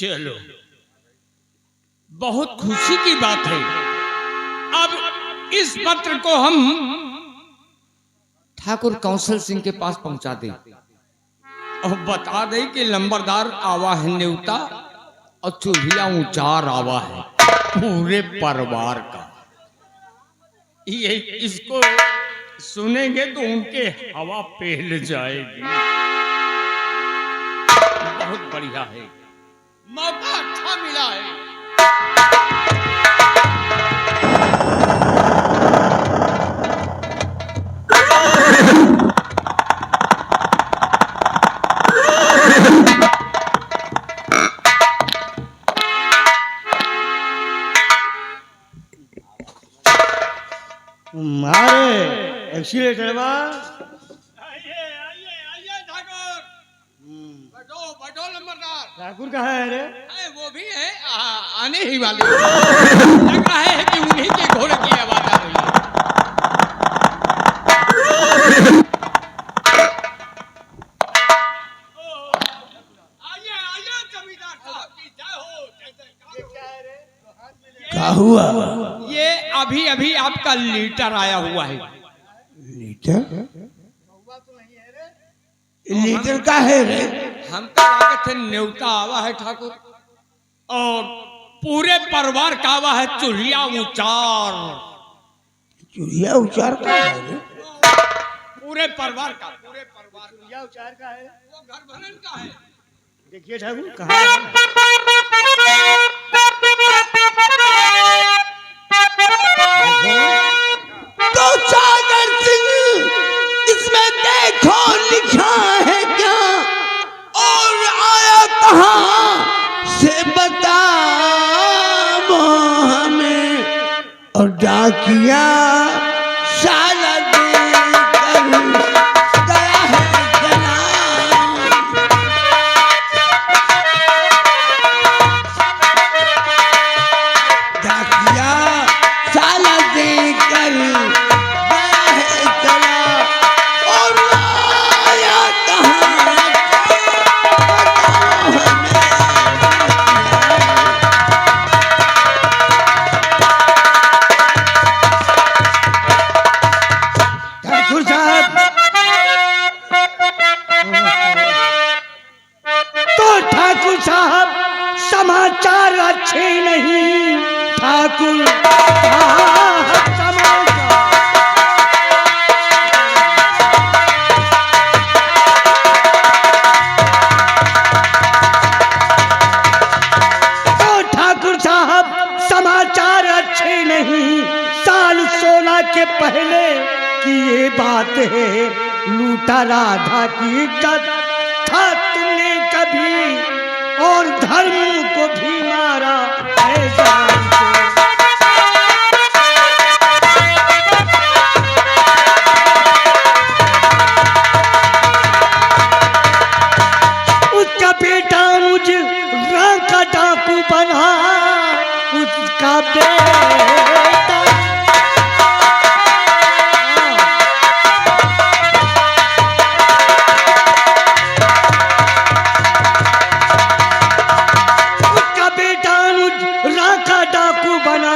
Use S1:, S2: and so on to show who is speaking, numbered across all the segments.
S1: चलो, बहुत खुशी की बात है। अब इस पत्र को हम ठाकुर कौशल सिंह के पास पहुंचा दें और बता दें कि लंबरदार आवा है न्योता और चूल्हिया उचार आवा है पूरे परिवार का। ये इसको सुनेंगे तो उनके हवा पहल जाएगी। बहुत बढ़िया है, मौका अच्छा मिला है।
S2: मारे एक्सीलेटर बा।
S1: आइए आइए आइए ठाकुर, बैठो बैठो लंबरदार।
S2: ठाकुर कहाँ है रे?
S1: वो भी है, आने ही वाले। लग रहा है कि उन्हीं के घोड़े की आवाज आ रही है। आइए आइए जमींदार साहब की जय हो।
S2: क्या हुआ?
S1: ये अभी अभी आपका लीटर आया हुआ है।
S2: लीटर? लीटर का है रे?
S1: हम तो आगे थे न्योता आवा है ठाकुर, और पूरे परिवार का आवा है चूल्हिया उचार।
S2: चूल्हिया उचार का है रे?
S1: पूरे परिवार का, पूरे परिवार
S2: चूल्हिया उचार का है?
S1: वो घर भरन का है।
S2: देखिए ठाकुर कहाँ है? तो सागर सिंह इसमें देखो लिखा है क्या, और आया कहाँ से बताओ हमें, और डाकिया साला देकर गया है जनाब। डाकिया साला देकर गया है चला, और आया कहाँ बताओ हमें। ठाकुर साहब, तो ठाकुर साहब समाचार अच्छे नहीं। ठाकुर साहब समाचार, तो ठाकुर साहब समाचार अच्छे नहीं। साल 16 के पहले की ये बात है, लूटा राधा की इज्जत था तुमने कभी, और धर्म को भी मारा है जान से। उसका बेटा मुझ राम का डाकू बना, उसका बेटा उसका बेटा अनुज राका डाकू बना,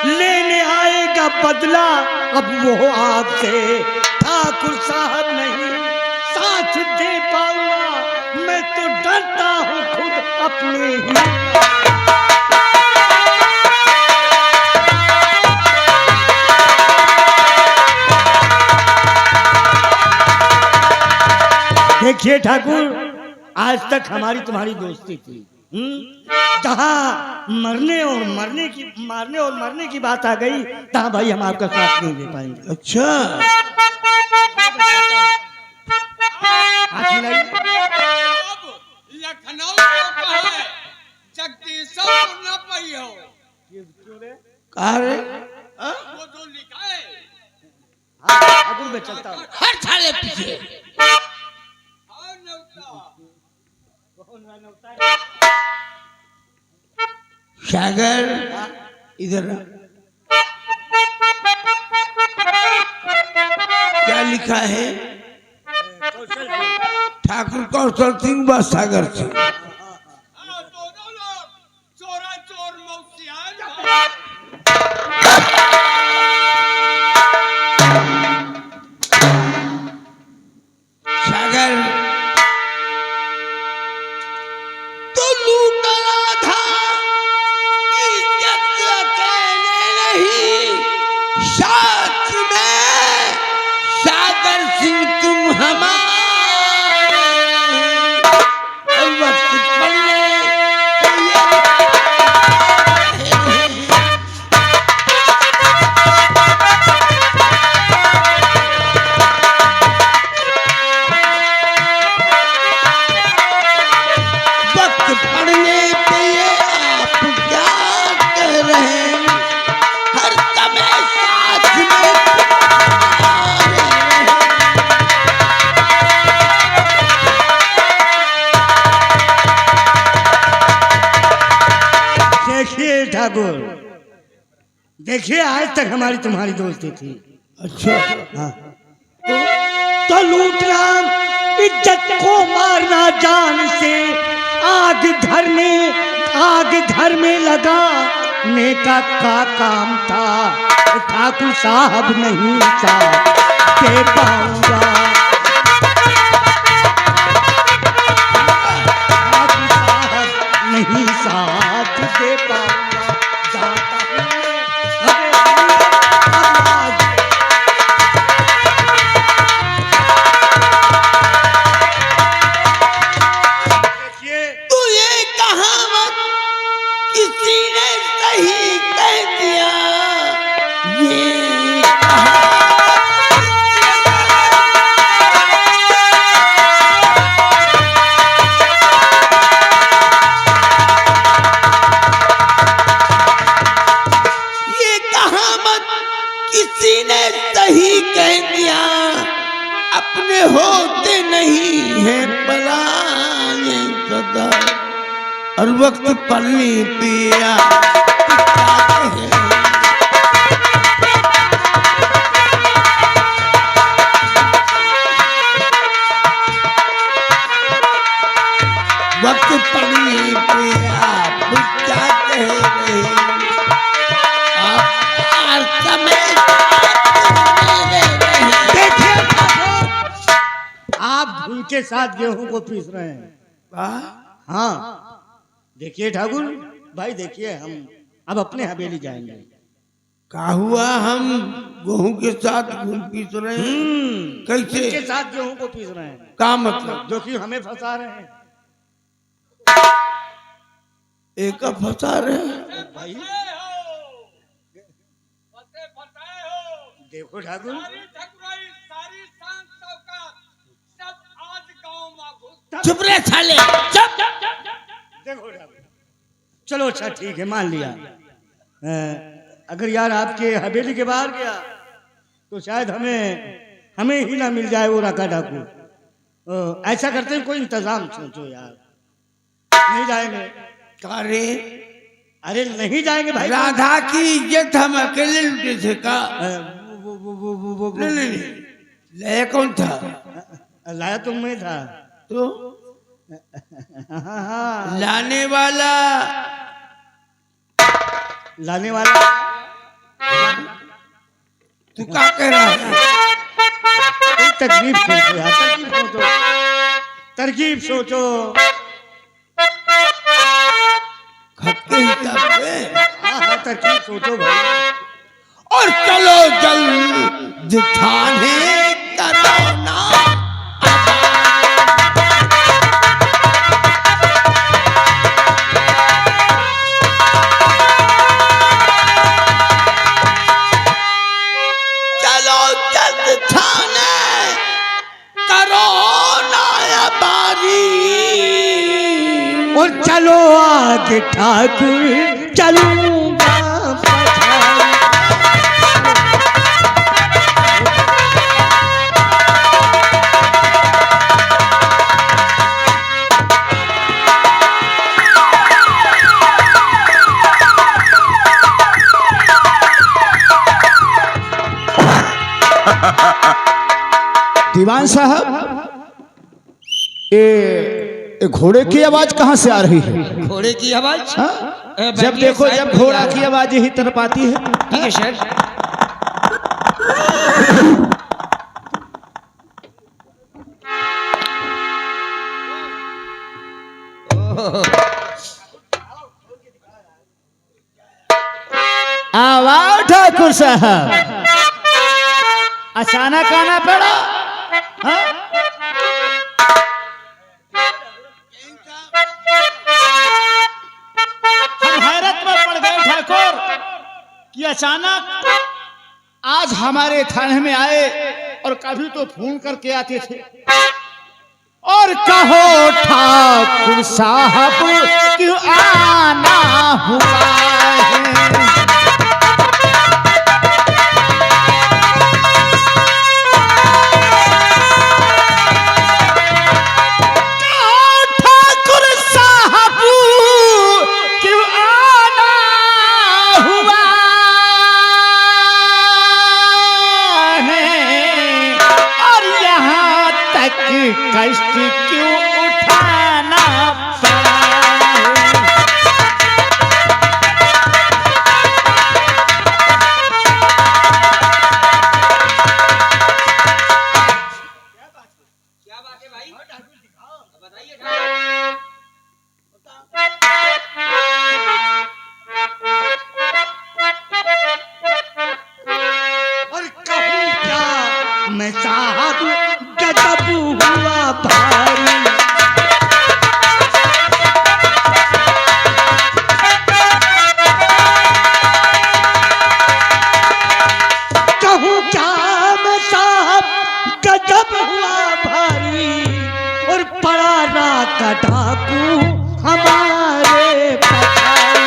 S2: लेने आएगा बदला अब वो आपसे। ठाकुर साहब नहीं साथ दे पाऊंगा, मैं तो डरता हूँ खुद अपने ही। देखिए ठाकुर, आज तक हमारी तुम्हारी दोस्ती थी। जहाँ मारने और मरने की बात आ गई, तहाँ भाई हम आपका साथ नहीं दे पाएंगे। अच्छा, हाथ मिलाइए।
S1: अब लखनऊ को कहे जगदीशपुर न पई हो।
S2: कहा रे?
S1: वो जो लिखा है
S2: ठाकुर में चलता हूँ।
S1: हर साले पीछे। और न्योता
S2: सागर इधर क्या लिखा है? ठाकुर कौशल सिंह व सागर सिंह।
S1: दोनों लोग
S2: देखिए आज तक हमारी तुम्हारी दोस्ती थी।
S3: अच्छा
S2: हाँ। तो लूटना, इज्जत को मारना जान से, आग घर में लगा नेका का काम था। ठाकुर साहब नहीं साथ दे पाऊंगा, ठाकुर साहब नहीं साथ दे पाऊंगा। जाता हूं मैं अब
S3: तू ये कहावत किसी ने सही कह दिया। ये कहावत किसी ने सही कह दिया। अपने होते नहीं है पराए सदा, और वक्त पलनी पिया वक्त पलनी पिया बुझाते रहे।
S2: देखिए आप उनके साथ गेहूं को पीस रहे हैं। हाँ देखिए ठाकुर भाई, देखिए हम अब अपने हवेली जाएंगे।
S3: का हुआ हम गेहूं के साथ पीस रहे हैं? कैसे?
S2: उनके साथ गेहूं को पीस रहे हैं।
S3: का मतलब?
S2: जो कि हमें फंसा रहे हैं।
S3: एक फंसा रहे हैं
S2: भाई देखो ठाकुर,
S3: चुप रहे साले, चुप।
S2: देखो ठाकुर, चलो अच्छा ठीक है मान लिया। अगर यार आपके हवेली के बाहर गया तो शायद हमें ही ना मिल जाए वो रखा डाकू। ऐसा करते हैं कोई इंतजाम सोचो यार। नहीं जाएंगे?
S3: अरे
S2: अरे नहीं जाएंगे भाई।
S3: राधा की इज्जत हम अकेले लुटे थे का? नहीं, लाया कौन था?
S2: लाया तुम में था
S3: तो
S2: हाँ,
S3: लाने वाला
S2: लाने वाला
S3: तू क्या कह रहा है?
S2: तरकीब सोचो यार, तरकीब सोचो।
S3: खत के हिसाब से
S2: हाँ तरकीब सोचो भाई।
S3: और चलो जल्द थाने कराना। चलो जल्द थाने करो ना बारी।
S2: और चलो आगे ठाकुर चलूंगा पछाड़।
S4: दीवान साहब, ये घोड़े की आवाज कहाँ से आ रही है?
S1: घोड़े की आवाज?
S4: हाँ?
S1: बैठिए,
S4: जब देखो
S1: साइड
S4: जब
S1: में
S4: घोड़ा
S1: जा
S4: की
S1: रहा है।
S4: आवाज यही तरफ आती है।
S1: ठीक है सर।
S4: आवाज ठाकुर साहब, अचानक आना पड़ा। हाँ? हम हैरत में पड़ गए ठाकुर कि अचानक आज हमारे थाने में आए, और कभी तो फोन करके आते थे। और कहो ठाकुर साहब क्यों आना हुआ है? की कष्ट क्यों उठाना पड़ा।
S2: और कहूँ क्या मैं साहब गजब हुआ भारी। कहूँ क्या मैं साहब गजब हुआ भारी। और पड़ा रात का डाकू हमारे पछाड़ी।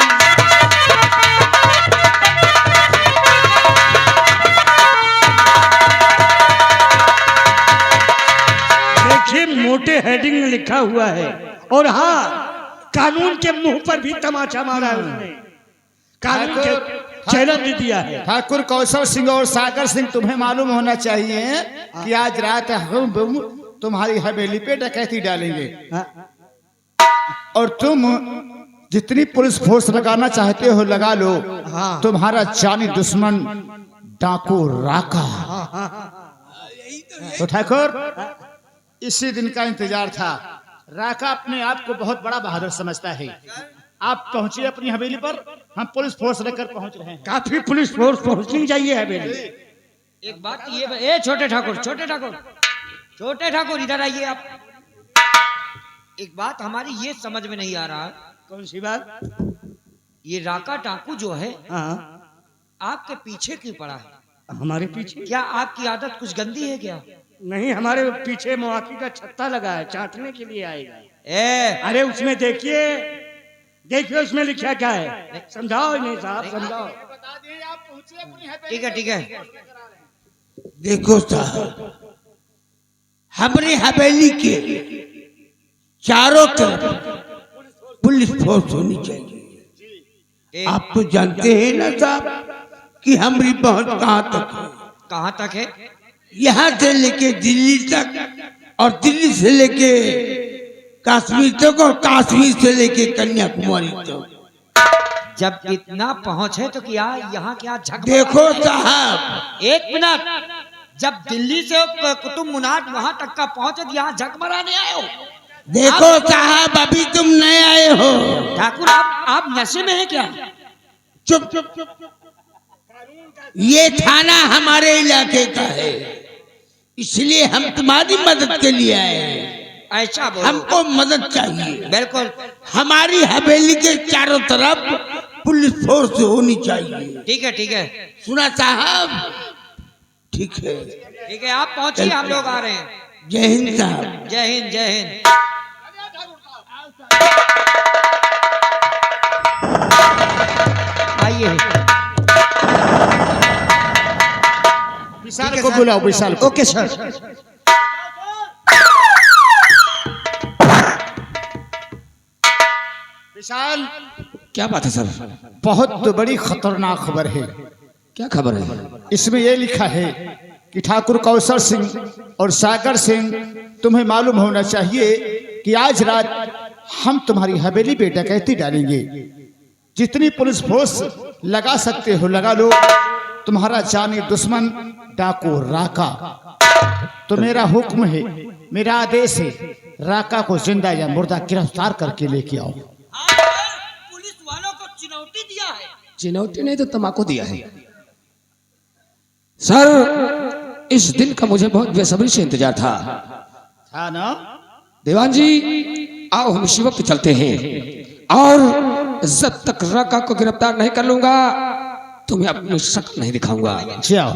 S2: देखिए मोटे हेडिंग में लिखा हुआ है। और हाँ, कानून के मुंह पर भी तमाचा मारा है उसने। कानून के चैलेंज दिया है।
S4: ठाकुर कौशल सिंह और सागर सिंह, तुम्हें मालूम होना चाहिए कि आज रात हम तुम्हारी हवेली पे डकैती डालेंगे
S2: हाँ?
S4: और तुम जितनी पुलिस फोर्स लगाना चाहते हो लगा लो।
S2: हाँ।
S4: तुम्हारा जानी दुश्मन डाकू राका। तो ठाकुर इसी दिन का इंतजार था। राका अपने आप को बहुत बड़ा बहादुर समझता है। आप पहुंचे अपनी हवेली पर, हम पुलिस फोर्स लेकर पहुंच रहे हैं।
S2: काफी पुलिस फोर्स पहुंचनी चाहिए हवेली।
S1: एक बात ये ए छोटे ठाकुर इधर आइए आप। एक बात हमारी ये समझ में नहीं आ रहा है।
S2: कौन सी बात?
S1: ये राका टाकू जो है
S2: हाँ,
S1: आपके पीछे क्यों पड़ा है?
S2: हमारे पीछे?
S1: क्या आपकी आदत कुछ गंदी है क्या?
S2: नहीं, हमारे पीछे मवाकी का छत्ता लगा है, चाटने के लिए आएगा।
S1: ए
S2: अरे उसमें देखिए, देखिए उसमें लिखा क्या है। समझाओ नहीं साहब, समझाओ।
S1: ठीक है
S3: देखो साहब, हमारी हवेली के चारों तरफ पुलिस फोर्स होनी चाहिए। आप तो जानते हैं ना साहब कि हमारी पहुंच कहाँ तक है। यहाँ से लेके दिल्ली तक और दिल्ली से लेके कश्मीर तक और कश्मीर से लेके कन्याकुमारी तक।
S1: जब इतना पहुंच है तो क्या यहाँ क्या झक।
S3: देखो साहब,
S1: एक मिनट, जब दिल्ली से कुतुब मीनार वहां तक का पहुंचे तो यहाँ झक मराने आए हो।
S3: देखो साहब, अभी तुम नए आए हो।
S1: ठाकुर आप नशे में है क्या?
S3: चुप चुप चुप। ये थाना हमारे इलाके का है, इसलिए हम तुम्हारी मदद के लिए आए हैं।
S1: ऐसा बोलो।
S3: हमको मदद चाहिए।
S1: बिल्कुल।
S3: हमारी हवेली के चारों तरफ पुलिस फोर्स होनी चाहिए।
S1: ठीक है
S3: सुना साहब? ठीक है,
S1: आप पहुंचिए, हम लोग आ रहे हैं।
S3: जय हिंद साहब।
S1: जय हिंद। आइए।
S4: विशाल को बुलाओ, विशाल को।
S2: Okay sir.
S4: विशाल,
S5: क्या बात है सर?
S4: बहुत बड़ी खतरनाक खबर है।
S5: क्या खबर है?
S4: इसमें यह लिखा है कि ठाकुर कौशल सिंह और सागर सिंह, तुम्हें मालूम होना चाहिए कि आज रात हम तुम्हारी हवेली पे डकैती डालेंगे। जितनी पुलिस फोर्स लगा सकते हो लगा लो। तुम्हारा जानी दुश्मन डाकू राका। तो मेरा हुक्म है, मेरा आदेश है, राका को जिंदा या मुर्दा गिरफ्तार करके लेके आओ।
S1: पुलिस वालों को चुनौती दिया है।
S5: चिनौती नहीं तो तमाकू दिया है सर। इस दिन का मुझे बहुत बेसब्री से इंतजार था।
S4: हाँ ना?
S5: दीवान जी, आओ हम इसी वक्त चलते हैं, और जब तक राका को गिरफ्तार नहीं कर लूंगा तुम्हें अपनी शक्ल नहीं दिखाऊंगा।
S4: जाओ।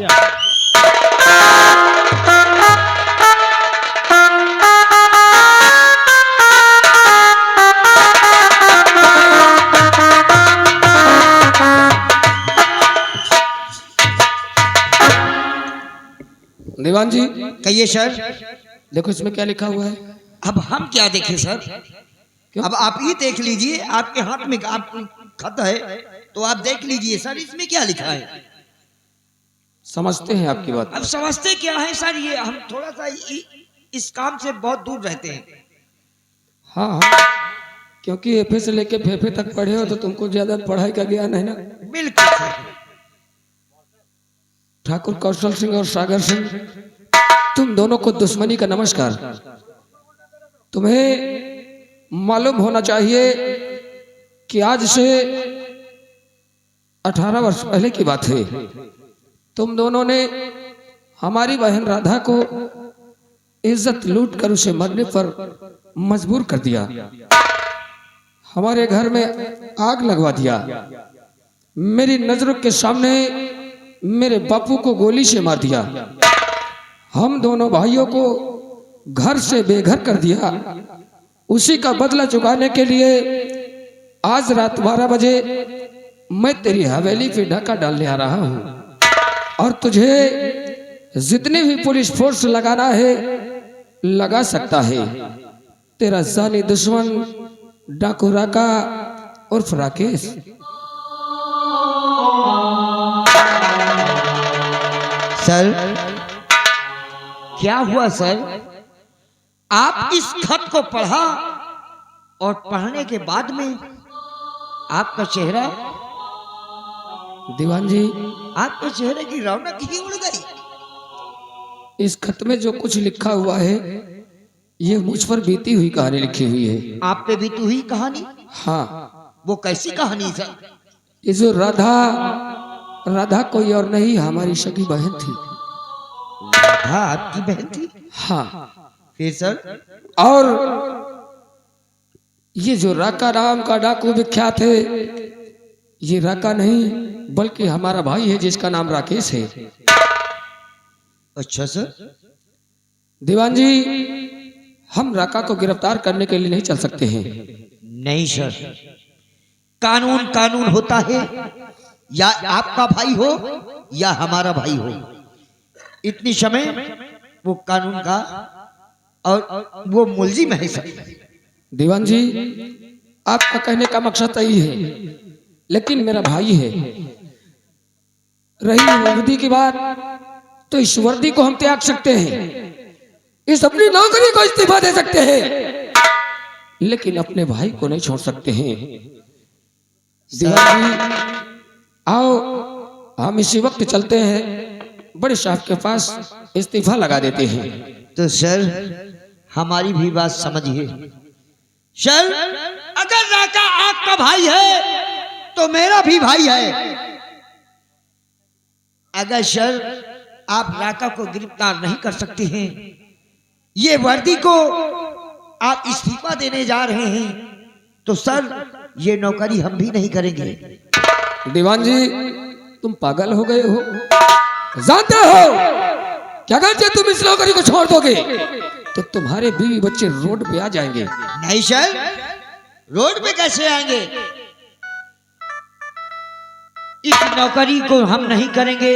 S5: दीवान जी,
S6: कहिए सर।
S5: देखो इसमें क्या लिखा हुआ है।
S6: अब हम क्या देखें सर? अब आप ही देख लीजिए, आपके हाथ में आप खत है तो आप देख लीजिए सर, इसमें क्या लिखा है।
S5: समझते हैं आपकी बात।
S6: अब समझते क्या है सर, ये हम थोड़ा सा इस काम से बहुत दूर रहते हैं।
S5: हाँ हाँ, क्योंकि एफए से लेके फेफे तक पढ़े हो तो तुमको ज्यादा पढ़ाई का ज्ञान है ना।
S6: बिल्कुल सर।
S5: ठाकुर कौशल सिंह और सागर सिंह, तुम दोनों को दुश्मनी का नमस्कार। तुम्हें मालूम होना चाहिए कि आज से 18 वर्ष पहले की बात है, तुम दोनों ने हमारी बहन राधा को इज्जत लूट कर उसे मरने पर मजबूर कर दिया। हमारे घर में आग लगवा दिया। मेरी नजरों के सामने मेरे बापू को गोली से मार दिया। हम दोनों भाइयों को घर से बेघर कर दिया। उसी का बदला चुकाने के लिए आज रात 12 बजे मैं तेरी हवेली पे डाका डालने आ रहा हूं और तुझे जितनी भी पुलिस फोर्स लगाना है लगा सकता है। तेरा जानी दुश्मन डाकू राका उर्फ राकेश।
S6: सर क्या हुआ सर? आप इस खत को पढ़ा और पढ़ने के बाद में आपका चेहरा,
S5: दीवान जी,
S6: आपके चेहरे की रौनक ही उड़ गई।
S5: इस खत में जो कुछ लिखा हुआ है ये मुझ पर बीती हुई कहानी लिखी हुई है।
S6: आप पे भी तो हुई कहानी?
S5: हाँ,
S6: वो कैसी कहानी सर?
S5: ये जो राधा कोई और नहीं हमारी सगी बहन थी।
S6: राधा आपकी बहन थी?
S5: हाँ,
S6: फिर सर?
S5: और ये जो राका नाम का डाकू विख्यात है, ये राका नहीं बल्कि हमारा भाई है जिसका नाम राकेश है।
S6: अच्छा सर।
S5: दीवान जी, हम राका को गिरफ्तार करने के लिए नहीं चल सकते हैं।
S6: नहीं सर, कानून कानून होता है, या आपका भाई हो या हमारा भाई हो। इतनी समय वो कानून का और वो मुलजिम है सर।
S5: दीवान जी, आपका कहने का मकसद सही है, लेकिन मेरा भाई है। रही वर्दी की बात, तो इस वर्दी को हम त्याग सकते हैं, इस अपनी नौकरी को इस्तीफा दे सकते हैं, लेकिन अपने भाई को नहीं छोड़ सकते हैं। दीवान जी, आओ हम इसी वक्त चलते हैं, बड़े साहब के पास इस्तीफा लगा देते हैं।
S6: तो सर हमारी भी बात समझिए सर, अगर राका आपका भाई है तो मेरा भी भाई है। अगर सर आप राका को गिरफ्तार नहीं कर सकते हैं, ये वर्दी को आप इस्तीफा देने जा रहे हैं, तो सर ये नौकरी हम भी नहीं करेंगे।
S5: दीवान जी, तुम पागल हो गए हो। जानते हो क्या अगर तुम इस नौकरी को छोड़ दोगे तो तुम्हारे बीवी बच्चे रोड पे आ जाएंगे।
S6: नहीं सर, रोड पे कैसे आएंगे? इस नौकरी को हम नहीं करेंगे।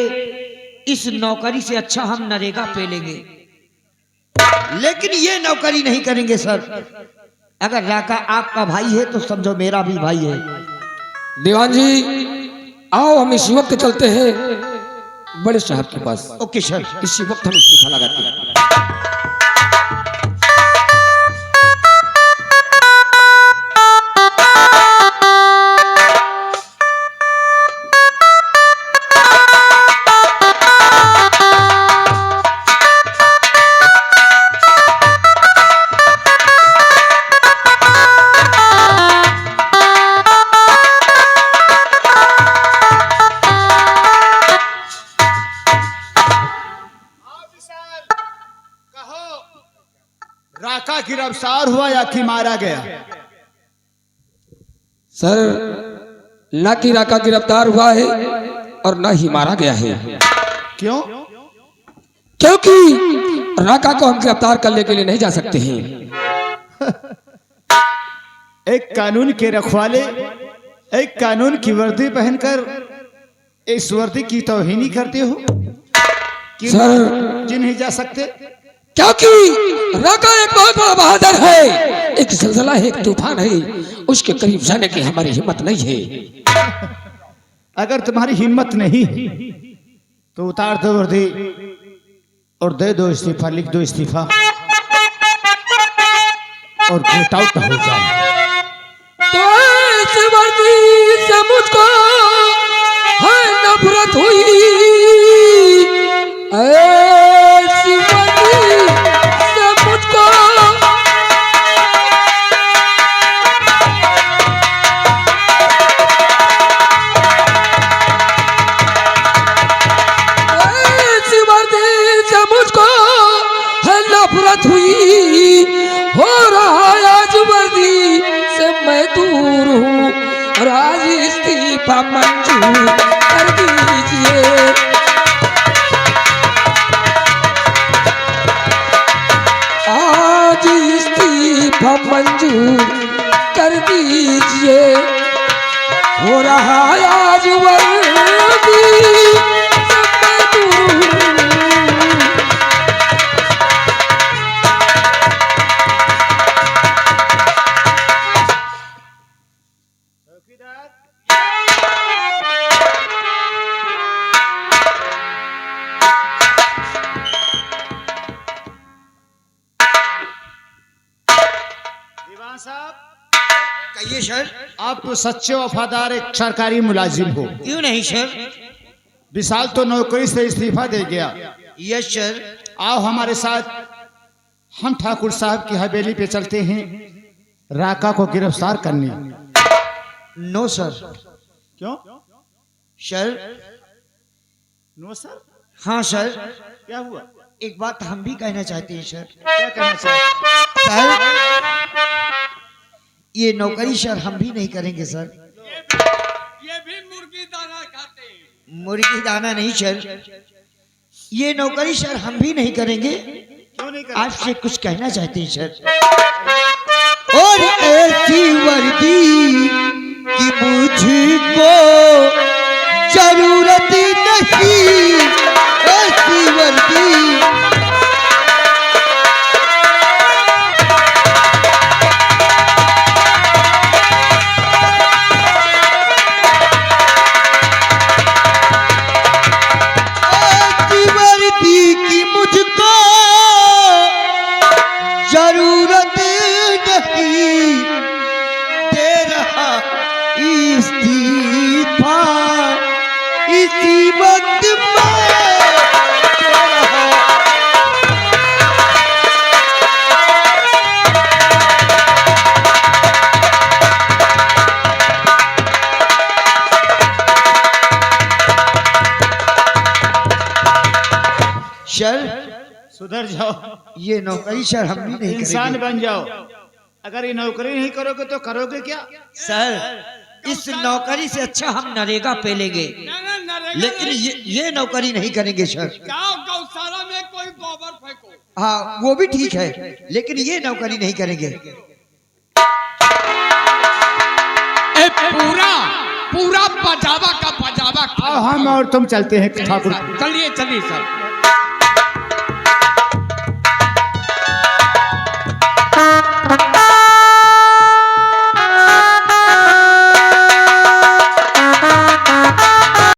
S6: इस नौकरी से अच्छा हम नरेगा पे लेंगे, लेकिन ये नौकरी नहीं करेंगे सर। अगर राका आपका भाई है तो समझो मेरा भी भाई है।
S5: दीवान जी, आओ हम इसी वक्त चलते हैं बड़े साहब के पास।
S6: Okay sir.
S5: इसी वक्त हम इस्तीफा लगाते हैं।
S4: राका गिरफ्तार हुआ या कि मारा गया?
S5: सर, ना कि राका गिरफ्तार हुआ है और ना ही मारा गया है।
S4: क्यों?
S5: क्योंकि राका को हम गिरफ्तार करने के लिए नहीं जा सकते हैं।
S4: एक कानून के रखवाले एक कानून की वर्दी पहनकर इस वर्दी की तौहीनी करते हो?
S5: सर,
S4: जी नहीं जा सकते?
S5: क्योंकि राका एक बहुत बड़ा बहादुर है, एक जलजला है, एक तूफान है, उसके करीब जाने की हमारी हिम्मत नहीं है।
S4: अगर तुम्हारी हिम्मत नहीं तो उतार दो वर्दी और दे दो इस्तीफा, लिख दो इस्तीफा। और गेट आउट हो जाओ।
S5: तो ऐसी वर्दी से मुझको है नफरत हुई, ऐसी वर्दी से मुझको ऐसी वर्दी से मुझको है नफरत हुई, हो रहा है आज वर्दी से मैं दूर हूँ, राज इस्तीफा मंजूर कर दीजिए। आज इस्तीफा मंजूर कर दीजिए, हो रहा है आज वर्दी से मैं दूर हूँ।
S4: दीवान साहब,
S6: कहिए सर।
S4: आप तो सच्चे वफादार एक सरकारी मुलाजिम हो।
S6: क्यों नहीं सर?
S4: विशाल तो नौकरी से इस्तीफा दे गया।
S6: Yes sir.
S4: आओ हमारे साथ, हम ठाकुर साहब की हवेली पे चलते हैं राका को गिरफ्तार करने।
S6: No sir.
S4: क्यों?
S6: सर।
S4: No sir.
S6: हाँ सर।
S4: क्या हुआ?
S6: एक बात हम भी कहना चाहते हैं सर।
S4: क्या कहना चाहते?
S6: सर, ये नौकरी सर हम भी नहीं करेंगे सर।
S1: ये भी मुर्गी दाना खाते हैं।
S6: मुर्गी दाना नहीं सर, ये नौकरी सर हम भी नहीं करेंगे।
S4: क्यों नहीं करेंगे?
S6: आपसे कुछ कहना चाहते हैं सर। और ऐसी वर्दी की मुझको जरूरत नहीं, ऐसी वर्दी की मुझको जरूरत नहीं, दे रहा इस्तीफा इसी वक्त में दे रहा। सर,
S4: सुधर जाओ,
S6: ये नौकरी सर हम भी नहीं
S4: इंसान
S6: करेंगे।
S4: बन जाओ। अगर ये नौकरी नहीं करोगे तो करोगे क्या?
S6: सर, इस नौकरी से अच्छा हम नरेगा पे लेंगे, लेकिन ये नौकरी नहीं करेंगे सर।
S1: जाओ गौशाला में कोई गोबर फेंको।
S6: हाँ वो भी ठीक है, लेकिन ये नौकरी नहीं करेंगे।
S1: ए पूरा पूरा पजावा का पजावा।
S4: आओ हम और तुम चलते हैं ठाकुर।
S1: चलिए चलिए सर।